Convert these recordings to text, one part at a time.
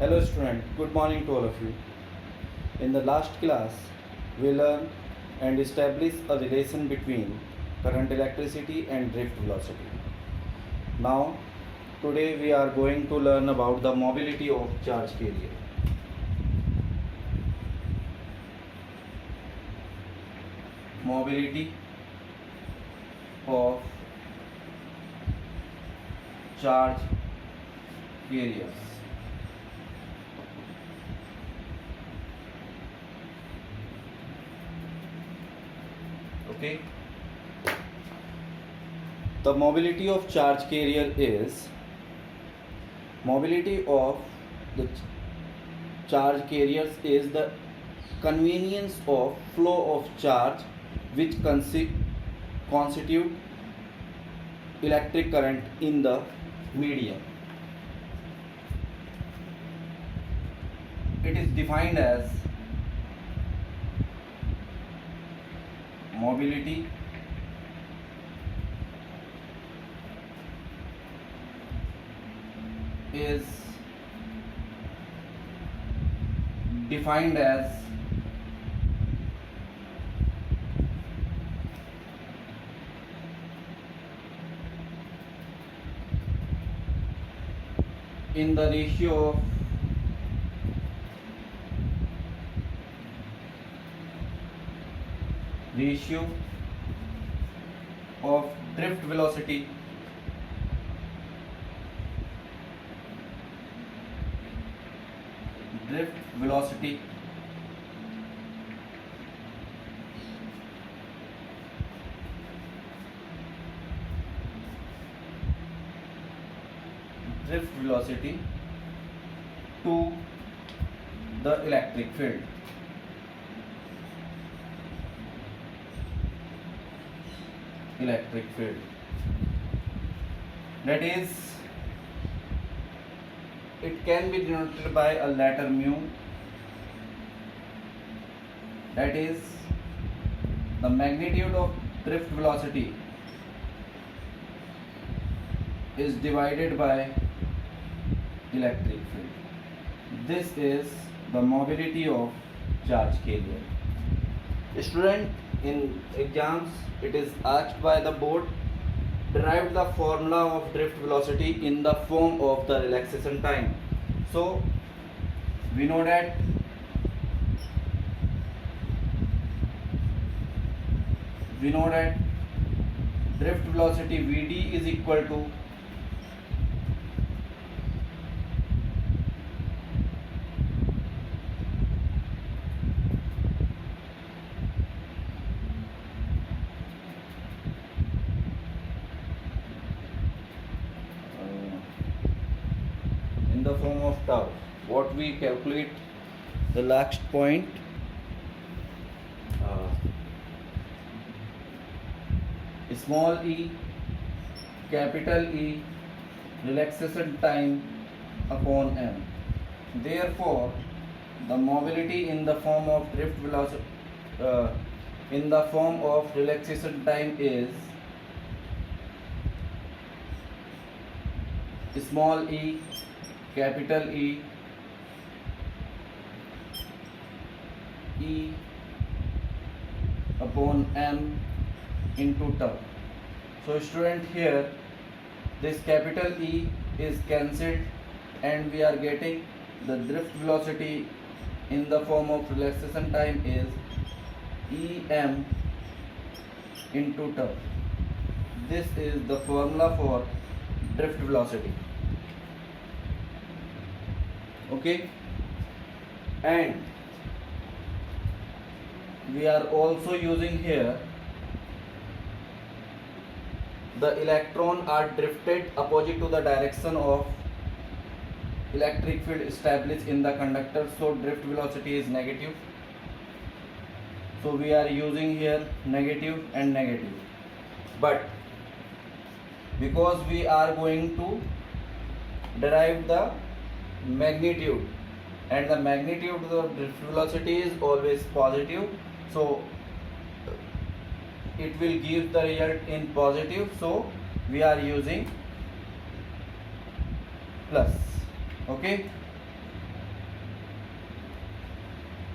Hello student, good morning to all of you. In the last class, we learned and established a relation between current electricity and drift velocity. Now, today we are going to learn about the mobility of charge carrier. Mobility of charge carriers. Okay. The mobility of charge carrier is mobility of the charge carriers is the convenience of flow of charge which constitute electric current in the medium. It is defined as mobility is defined as in the ratio of drift velocity to the electric field. That is, it can be denoted by a letter mu. That is, the magnitude of drift velocity is divided by electric field. This is the mobility of charge carrier. Student, in exams it is asked by the board, derive the formula of drift velocity in the form of the relaxation time. So we know that drift velocity Vd is equal to in the form of tau. What we calculate the last point, small e, capital E, relaxation time upon m. Therefore, the mobility in the form of drift velocity in the form of relaxation time is small e, capital E upon m into tau. So student, here this capital E is cancelled and we are getting the drift velocity in the form of relaxation time is Em into tau. This is the formula for drift velocity. Okay, and we are also using here the electron are drifted opposite to the direction of electric field established in the conductor, so drift velocity is negative. So we are using here negative and negative, but because we are going to derive the magnitude and the magnitude of the drift velocity is always positive, so it will give the result in positive, so we are using plus. Okay,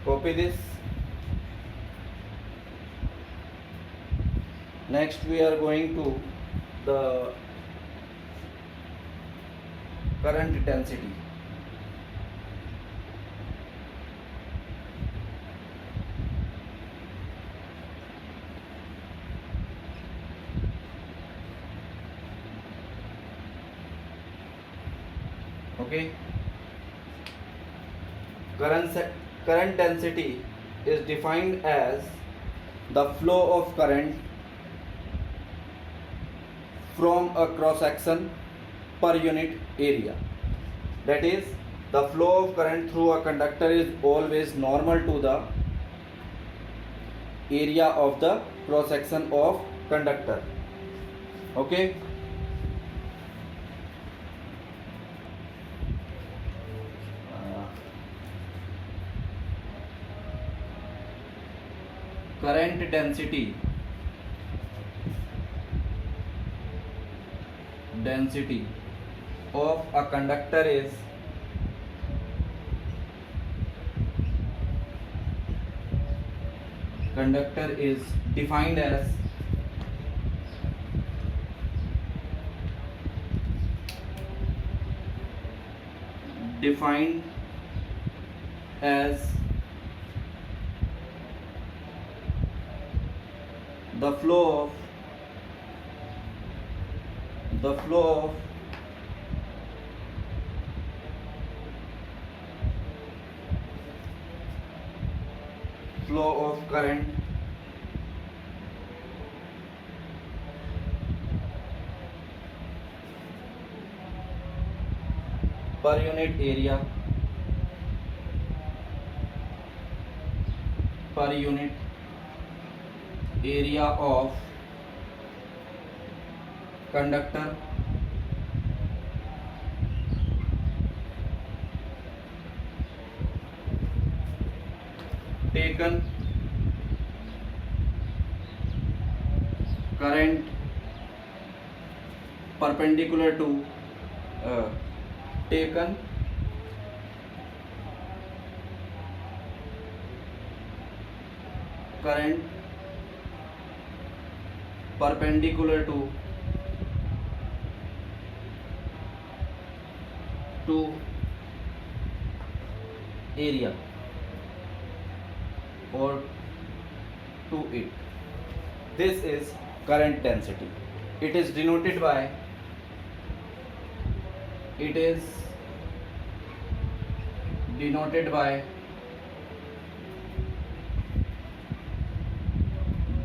Copy this. Next we are going to the current density. Okay, current density is defined as the flow of current from a cross section per unit area. That is, the flow of current through a conductor is always normal to the area of the cross section of conductor. Okay, current density of a conductor is defined as the flow of current per unit area of conductor taken current perpendicular to current perpendicular to area or to it. This is current density. It is denoted by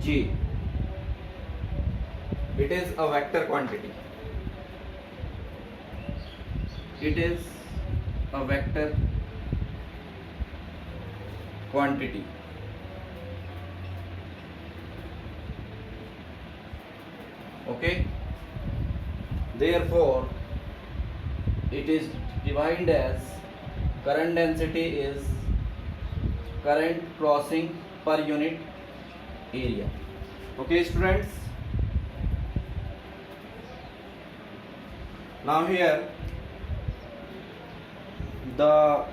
G. It is a vector quantity. Okay, therefore it is defined as current density is current crossing per unit area. Okay students, now here the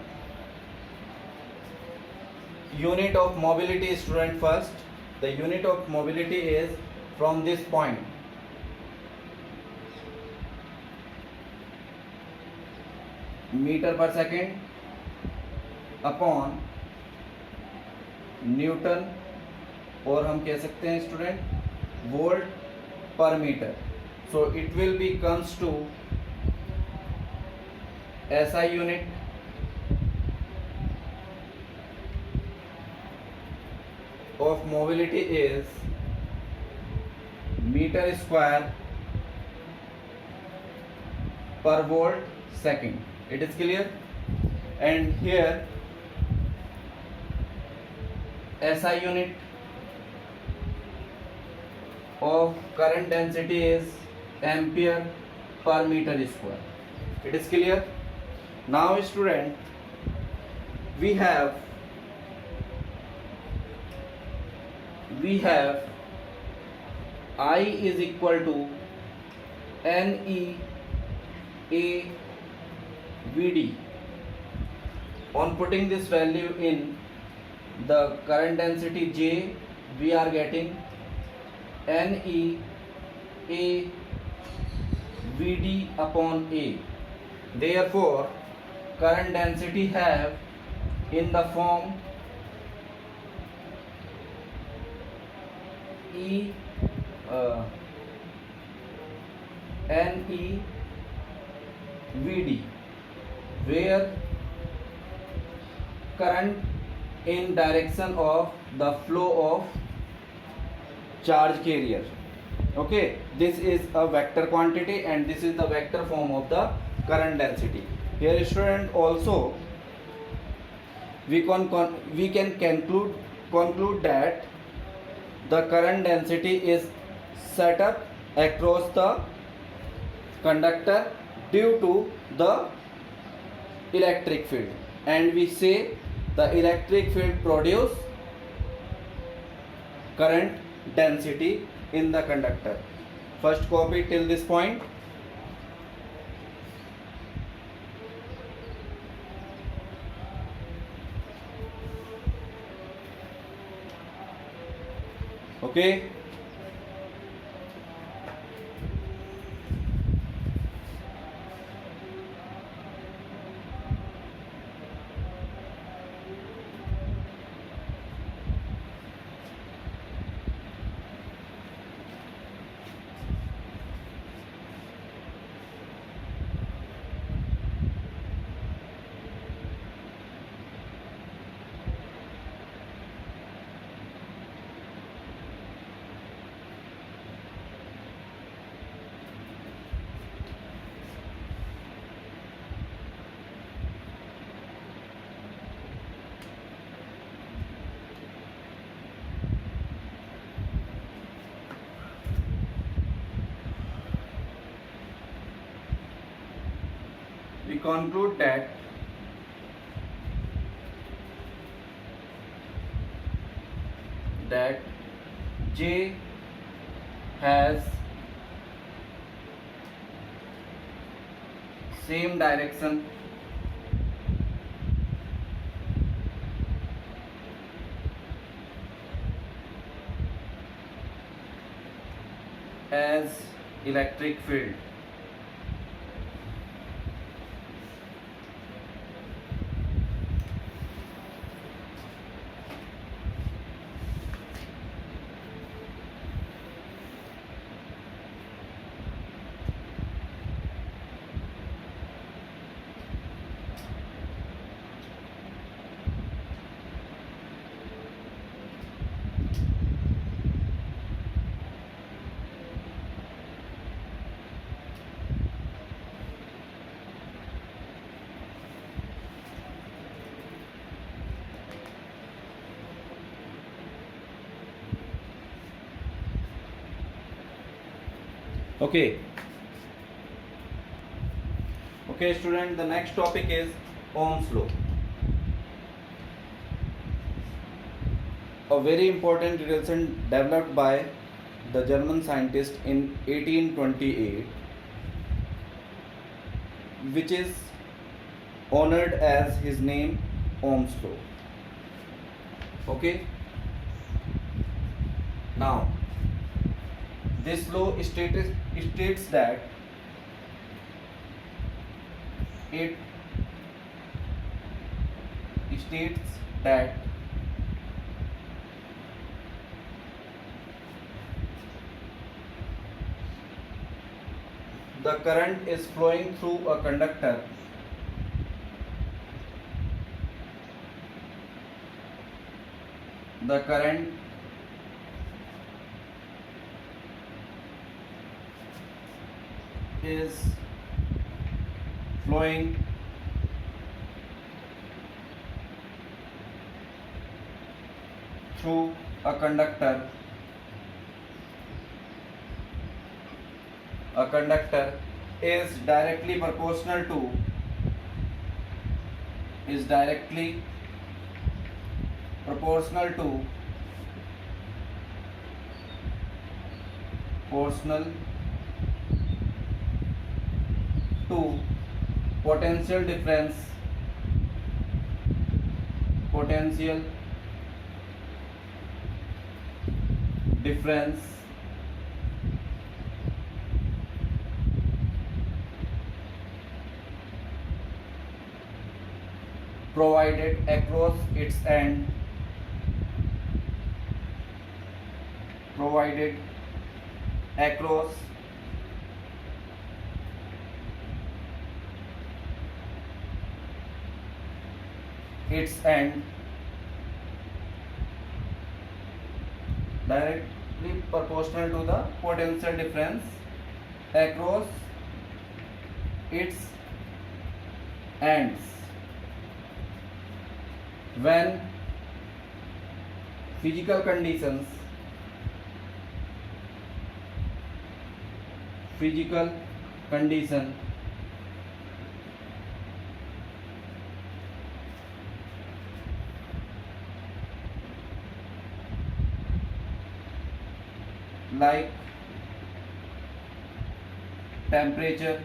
unit of mobility, student, first the unit of mobility is from this point metre per second upon newton, और हम कह सकते हैं student volt per metre. So it will be comes to SI unit of mobility is meter square per volt second. It is clear? And here SI unit of current density is ampere per meter square. It is clear? Now student, we have I is equal to NEAVD. On putting this value in the current density J, we are getting Ne A Vd upon A. Therefore, current density have in the form E Ne Vd, where current in direction of the flow of charge carrier. Okay, this is a vector quantity and this is the vector form of the current density. Here student, also we can conclude that the current density is set up across the conductor due to the electric field, and we say the electric field produce current density in the conductor. First copy till this point. Okay. We conclude that J has same direction as electric field. Okay. Okay student, the next topic is Ohm's law. A very important relation developed by the German scientist in 1828, which is honored as his name, Ohm's law. Okay. Now, this law states that the current is flowing through a conductor the current is flowing through a conductor is directly proportional to proportional to potential difference difference provided across its end, provided across its end directly proportional to the potential difference across its ends when physical conditions physical condition like temperature,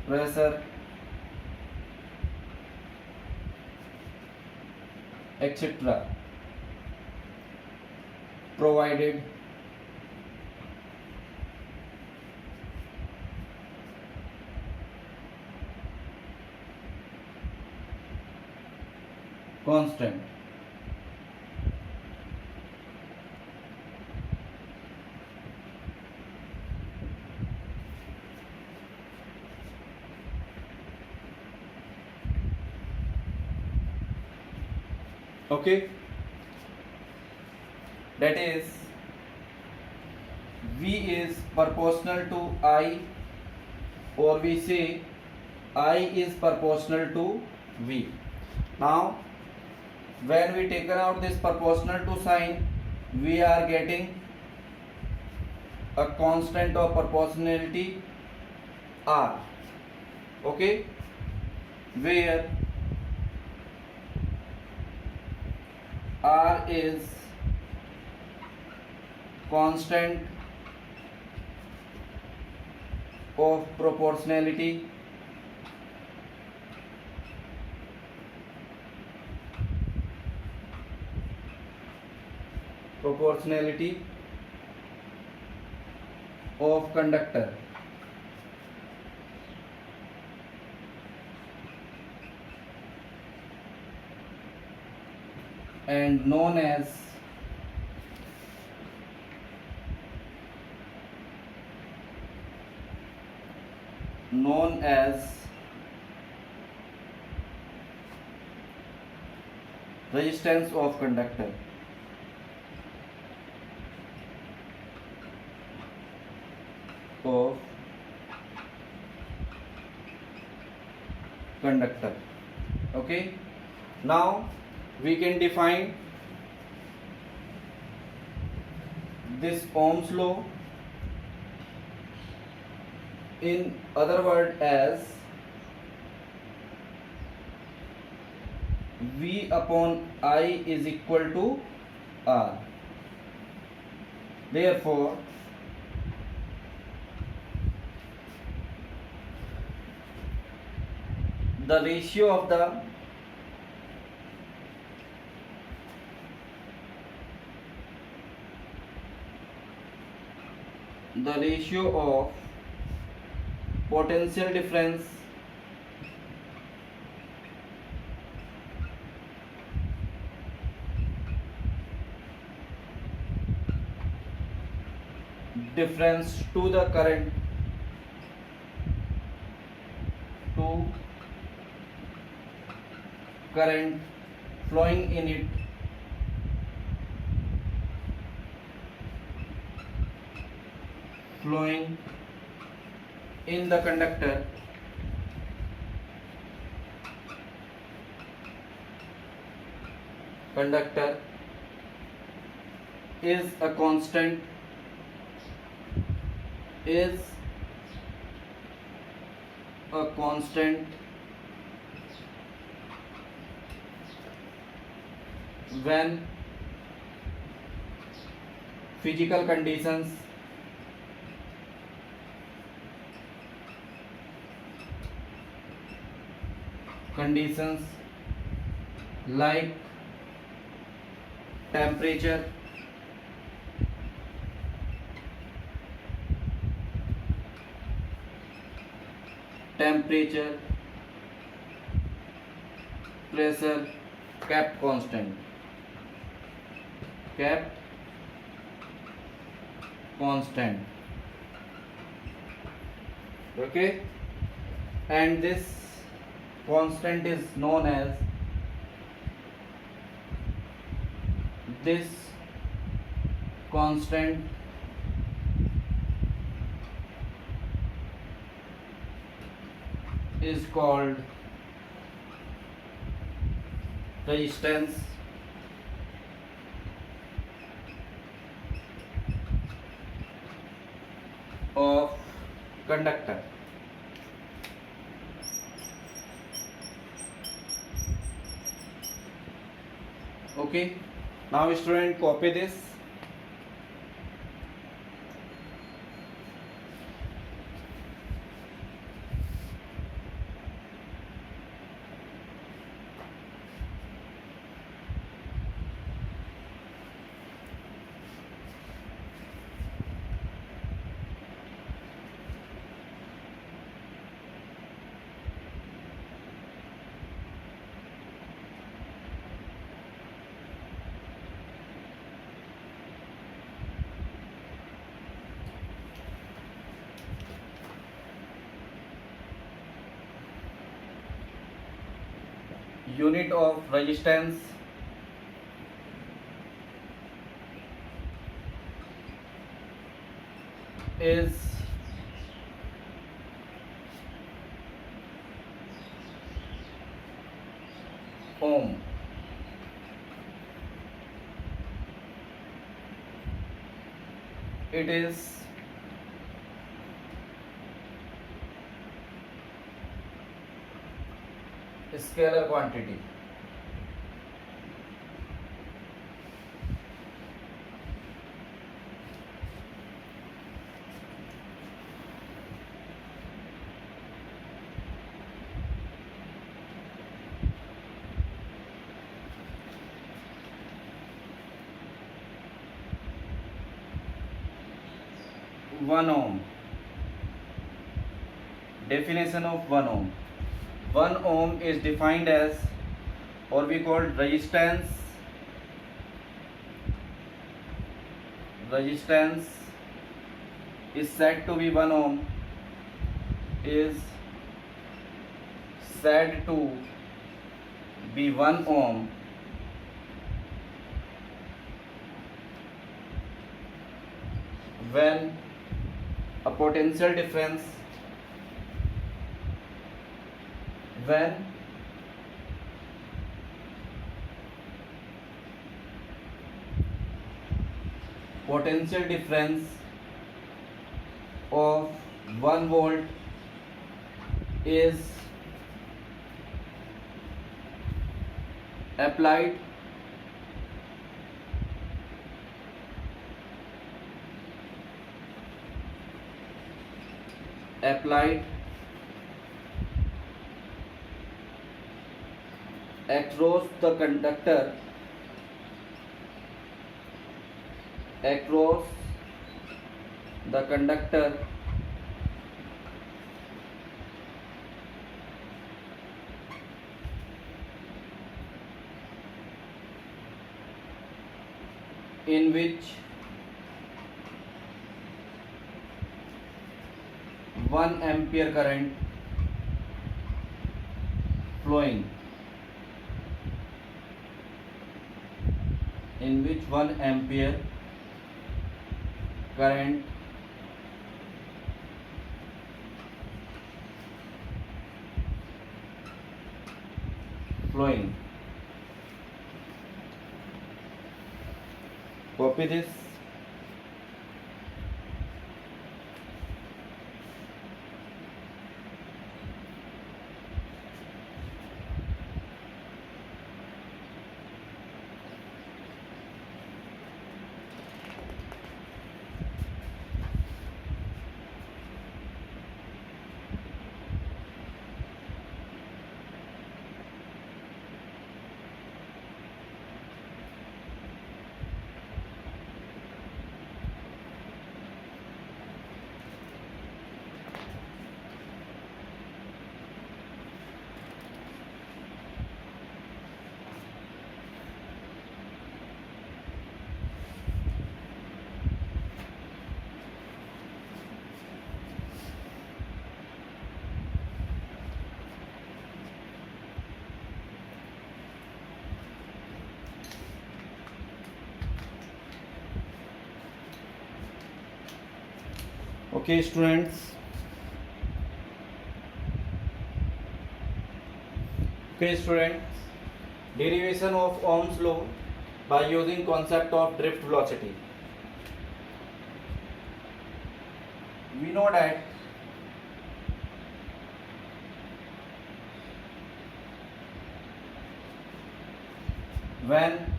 pressure, etc. provided constant. Okay, that is V is proportional to I, or we say I is proportional to V. Now when we taken out this proportional to sign, we are getting a constant of proportionality R. Okay, where R is constant of proportionality of conductor, and known as resistance of conductor. Of conductor. Okay, now we can define this Ohm's law in other word as V upon I is equal to R. Therefore the ratio of potential difference to the current flowing in it flowing in the conductor is a constant when physical conditions conditions like temperature, pressure kept constant, okay, and this constant is known as this constant is called resistance of conductor. Okay, now student copy this. Unit of resistance is ohm. It is scalar quantity. One ohm. Definition of 1 ohm. 1 ohm is defined as, or we call resistance is said to be 1 ohm is said to be 1 ohm when a potential difference of 1 volt is applied across the conductor in which 1 ampere current flowing, current flowing. Copy this. Okay, students. Okay, students. Derivation of Ohm's law by using concept of drift velocity. We know that when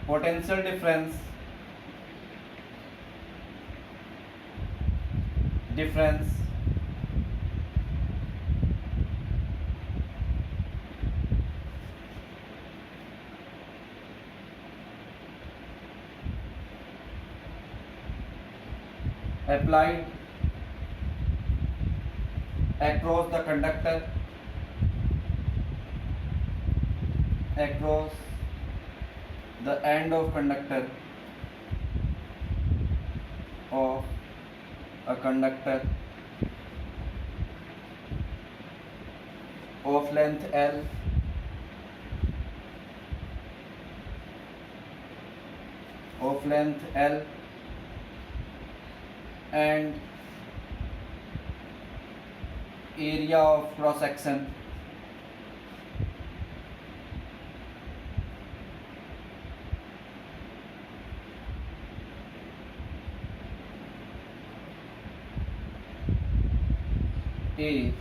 potential difference applied across the conductor across the end of conductor of a conductor of length L and area of cross section A,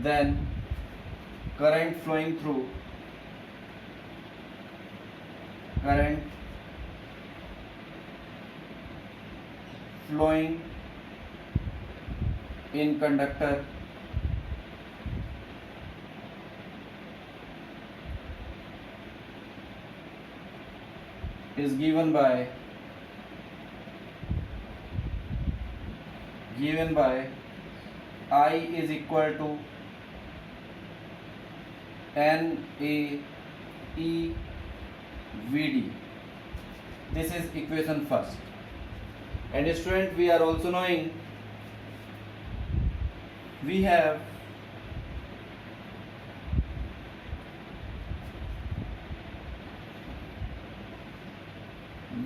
then current flowing in conductor is given by I is equal to NA E VD. This is equation first. And student, we are also knowing we have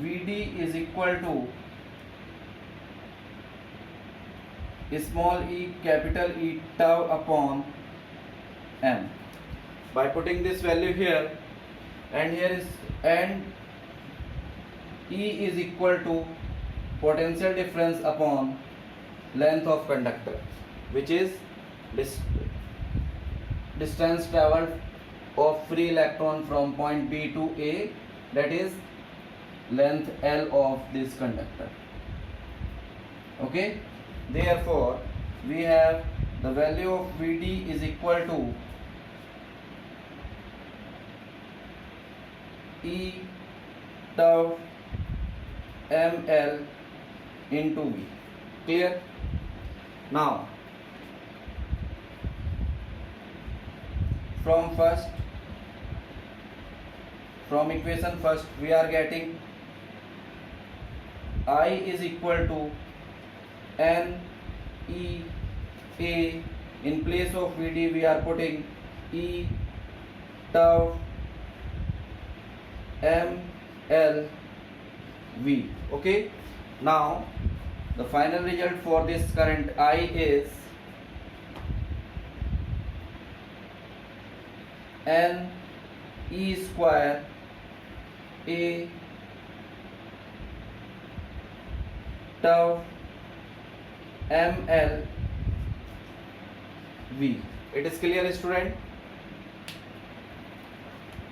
VD is equal to small e capital E tau upon m. By putting this value here, and here is, and E is equal to potential difference upon length of conductor, which is distance traveled of free electron from point B to A, that is length L of this conductor. Okay, therefore we have the value of VD is equal to E tau ml into V. Clear? Now from equation first we are getting I is equal to N E A. In place of VD we are putting E tau M L V. Okay, now the final result for this current I is N E square A tau M L V. It is clear, student?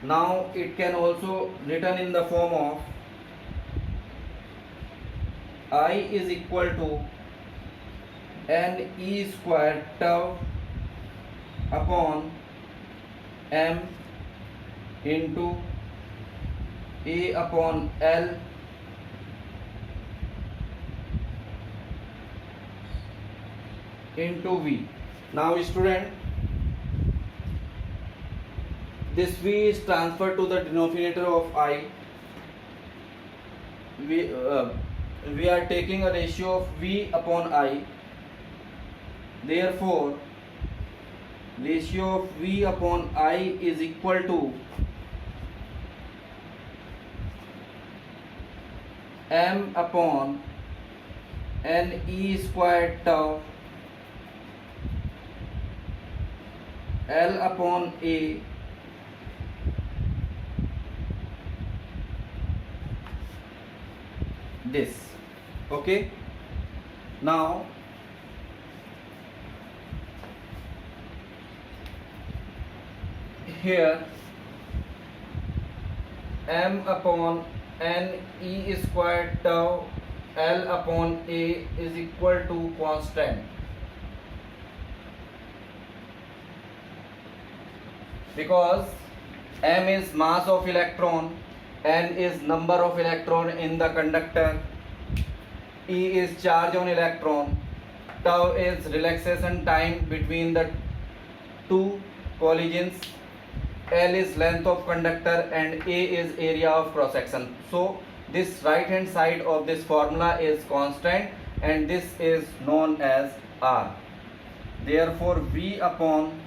Now it can also written in the form of I is equal to N E square tau upon M into A upon L into V. Now student, this V is transferred to the denominator of I. We are taking a ratio of V upon I. Therefore, ratio of V upon I is equal to m upon n e squared tau L upon A this. Okay, now here m upon n e squared tau L upon A is equal to constant, because m is mass of electron, n is number of electron in the conductor, E is charge on electron, tau is relaxation time between the two collisions, L is length of conductor, and A is area of cross section. So this right hand side of this formula is constant and this is known as R. Therefore V upon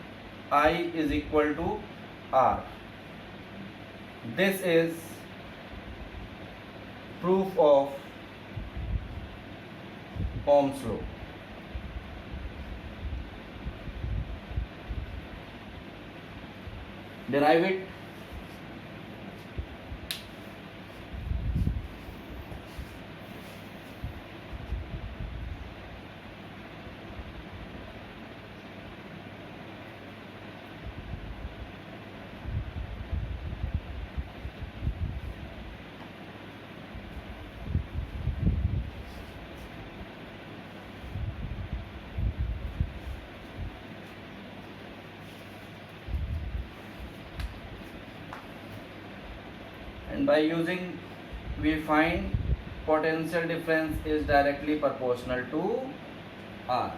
I is equal to R. This is proof of Ohm's law. Derive it. And by using, we find potential difference is directly proportional to R.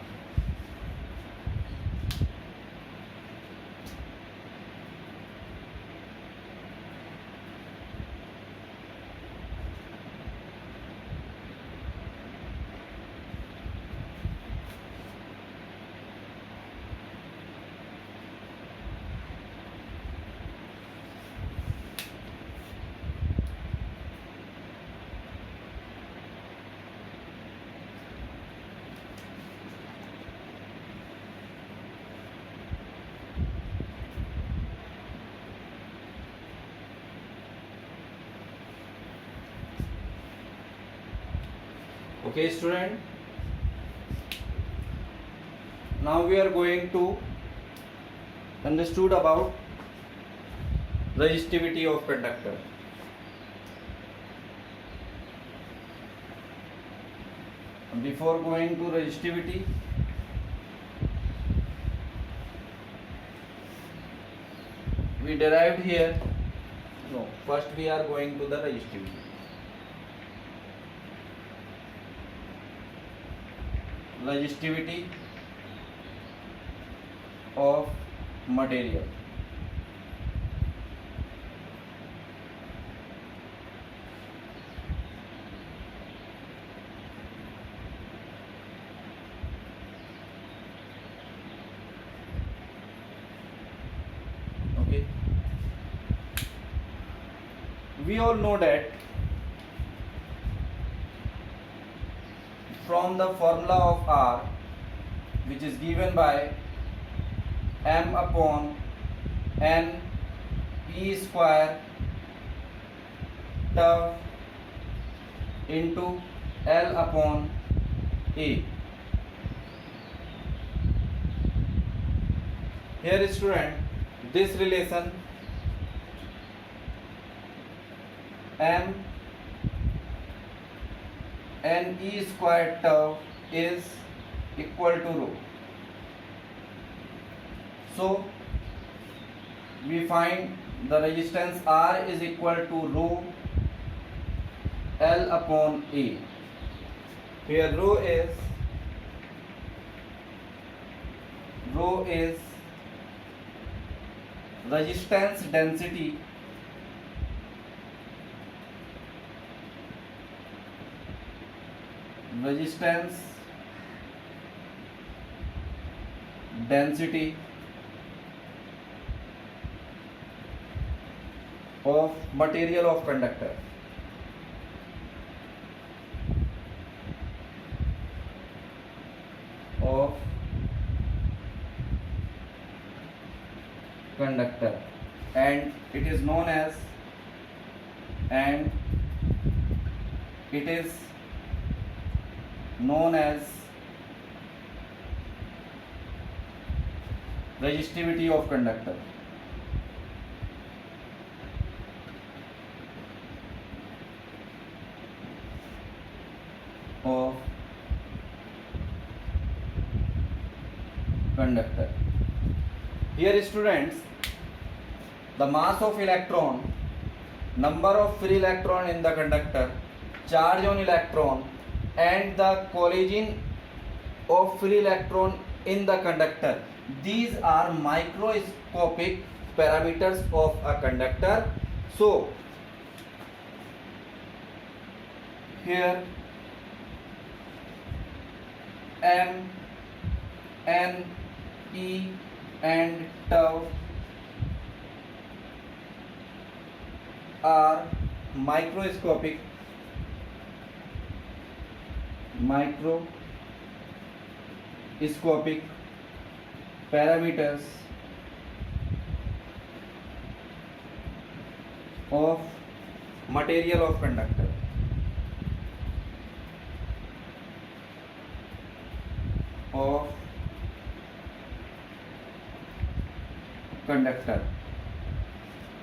Okay, student, now we are going to understood about resistivity of conductor. Before going to resistivity, we derived here. No, first we are going to the resistivity. Resistivity of material. Okay, we all know that from the formula of R, which is given by m upon n e square tau into L upon A. Here, student, this relation m n e squared tau is equal to rho. So we find the resistance R is equal to rho L upon A. Here rho is resistance density of material of conductor. conductor, and it is known as resistivity of conductor. Of conductor. Here students, the mass of electron, number of free electron in the conductor, charge on electron, and the collision of free electron in the conductor. These are microscopic parameters of a conductor. So here M, N, E and tau are microscopic parameters of material of conductor.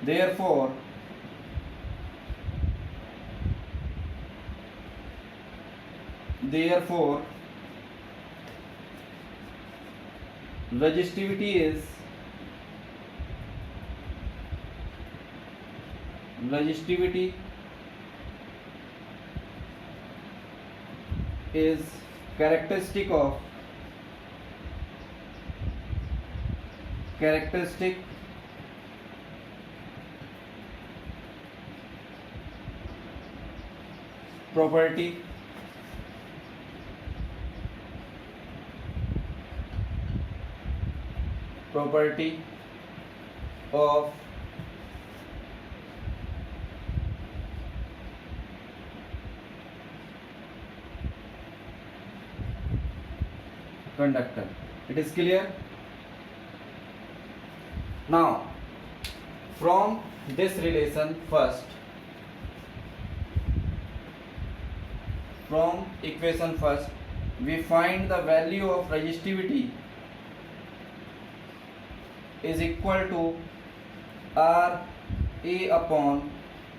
Therefore, resistivity is characteristic property of conductor. It is clear? Now, from this relation first, from equation first, we find the value of resistivity is equal to R A upon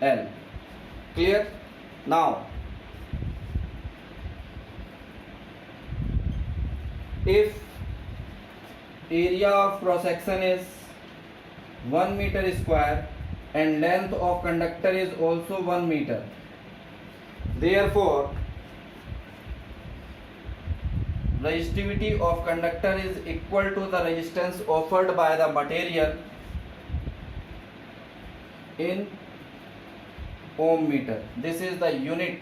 L. Clear? Now, if area of cross section is 1 meter square and length of conductor is also 1 meter, therefore resistivity of conductor is equal to the resistance offered by the material in ohm meter. This is the unit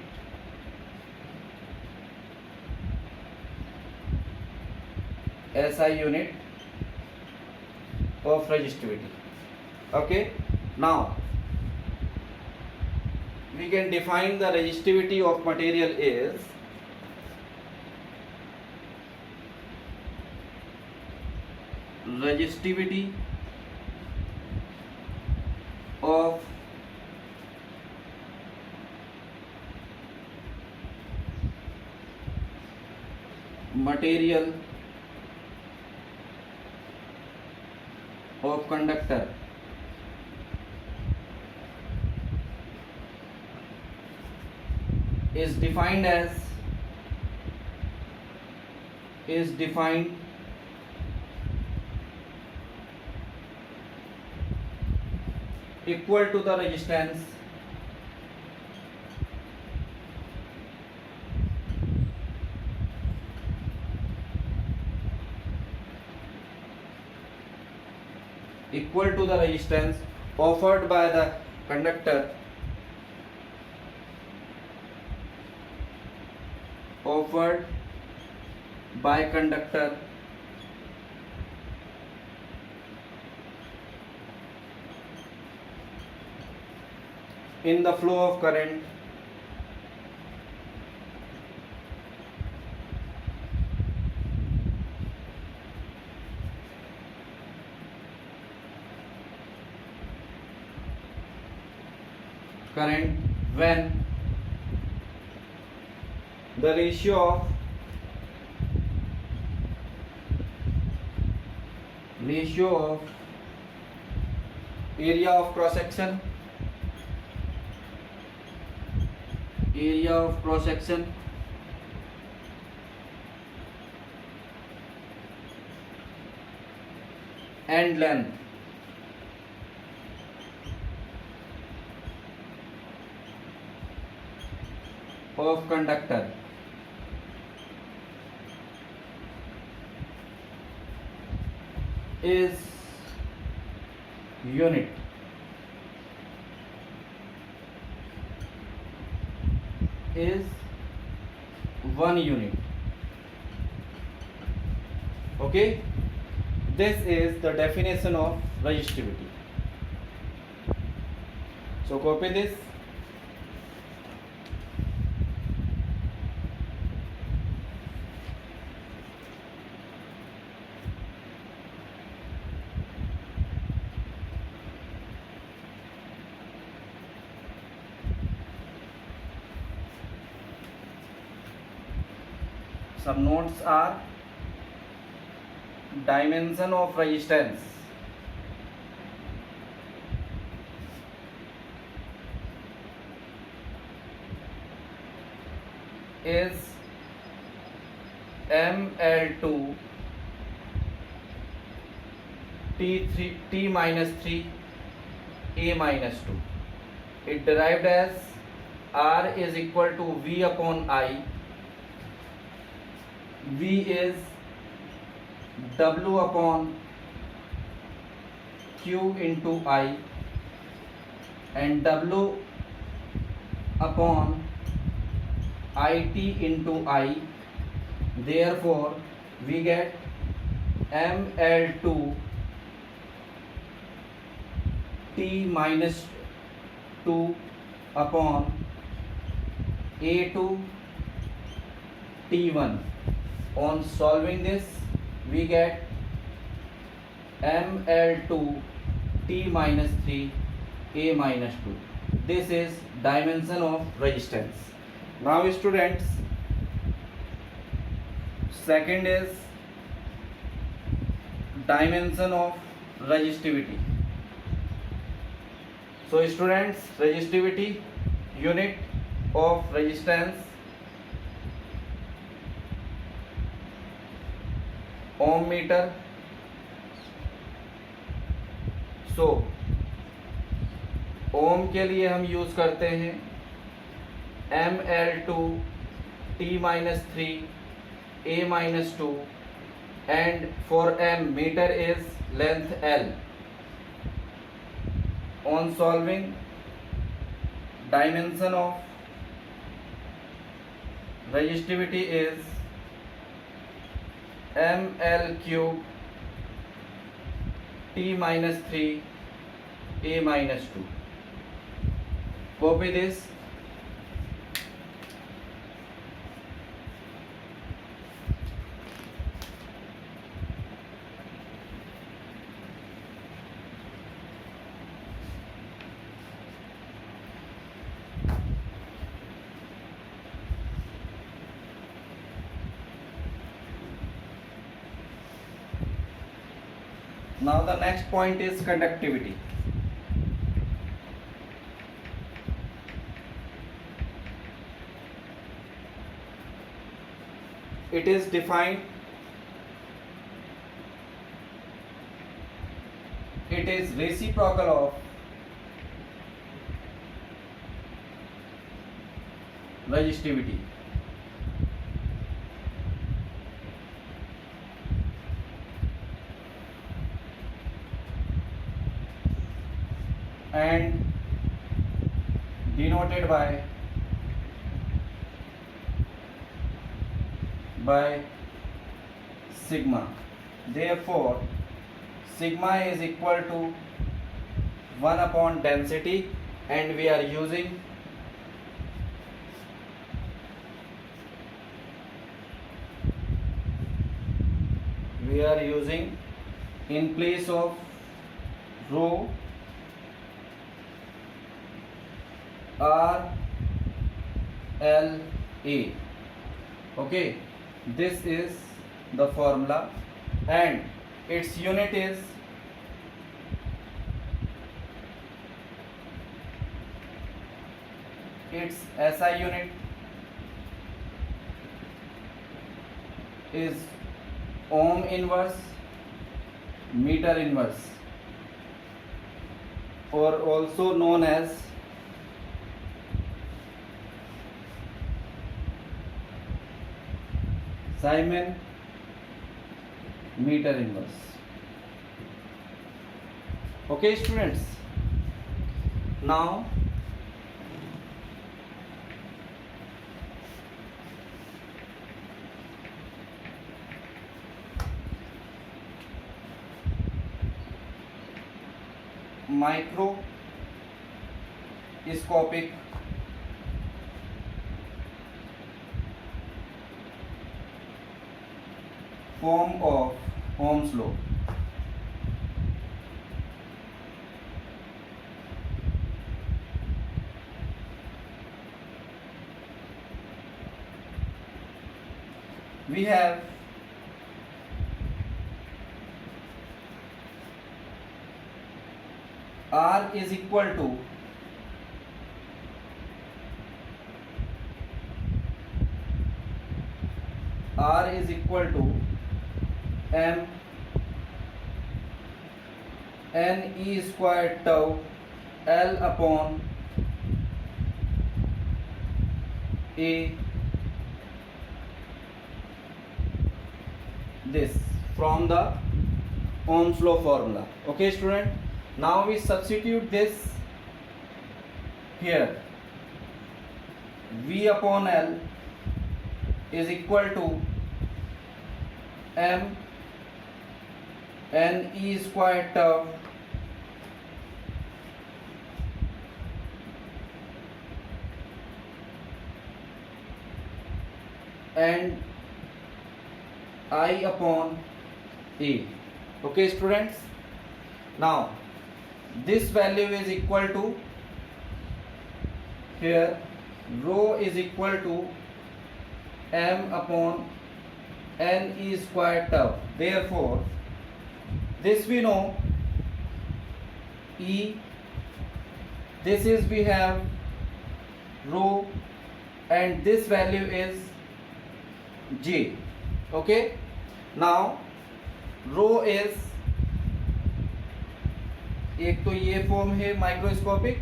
SI unit of resistivity. Okay, now we can define the resistivity of material is resistivity of material of conductor is defined equal to the resistance offered by the conductor in the flow of current current when the ratio of area of cross section and length of conductor is unit. Is 1 unit. Okay, this is the definition of resistivity. So copy this. Some notes are: dimension of resistance is ml2 t minus 3 a minus 2. It derived as R is equal to V upon I. V is W upon Q into I, and W upon IT into I. Therefore, we get ml2 t minus 2 upon a2 t1. On solving this, we get ml2 t minus 3 a minus 2. This is dimension of resistance. Now students, second is dimension of resistivity. So students, resistivity, unit of resistance, ohm metre. So ohm के लिए हम use करते हैं ml2 t minus 3 a minus 2, and for m meter is length L. On solving, dimension of resistivity is ml cube t minus 3 a minus 2. Copy this. Now the next point is conductivity. It is defined, it is reciprocal of resistivity. And denoted by sigma. Therefore, sigma is equal to 1 upon density, and we are using in place of rho RLA. Okay, this is the formula and its unit is its SI unit is ohm inverse meter inverse, or also known as Simon meter inverse. Okay students, now microscopic form of Ohm's law. We have R is equal to M n e squared tau L upon A, this from the Ohm's law formula. Okay student, now we substitute this here. V upon L is equal to M n e squared tau and I upon A. Okay students, now this value is equal to, here rho is equal to M upon n e squared tau. Therefore this we know E, this is we have rho, and this value is J. Okay, now rho is, एक तो ये form है microscopic,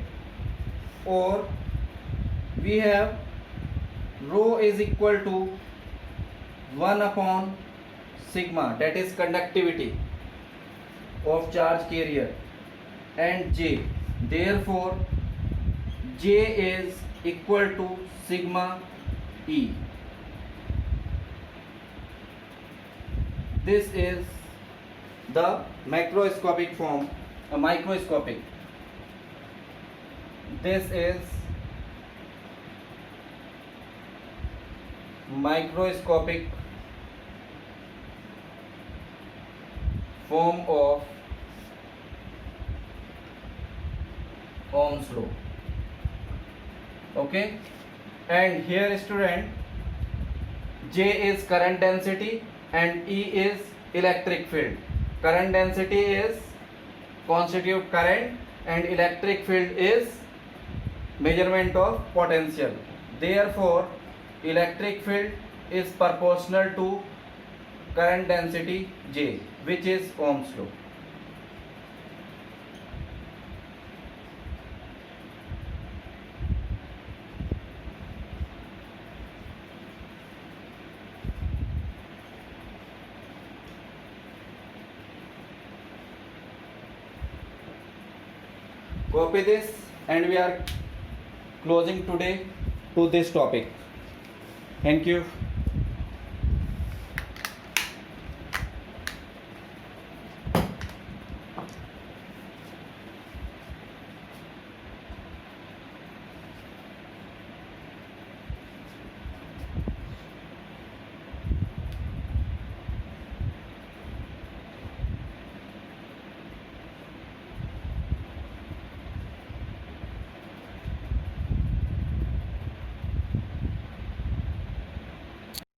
और we have rho is equal to 1 upon sigma, that is conductivity of charge carrier, and J. Therefore J is equal to sigma E. This is the macroscopic form, microscopic. This is microscopic form of Ohm's law. Okay, and here student, J is current density and E is electric field. Current density is constitute current and electric field is measurement of potential. Therefore electric field is proportional to current density J, which is Ohm's law. Copy this, and we are closing today to this topic. Thank you.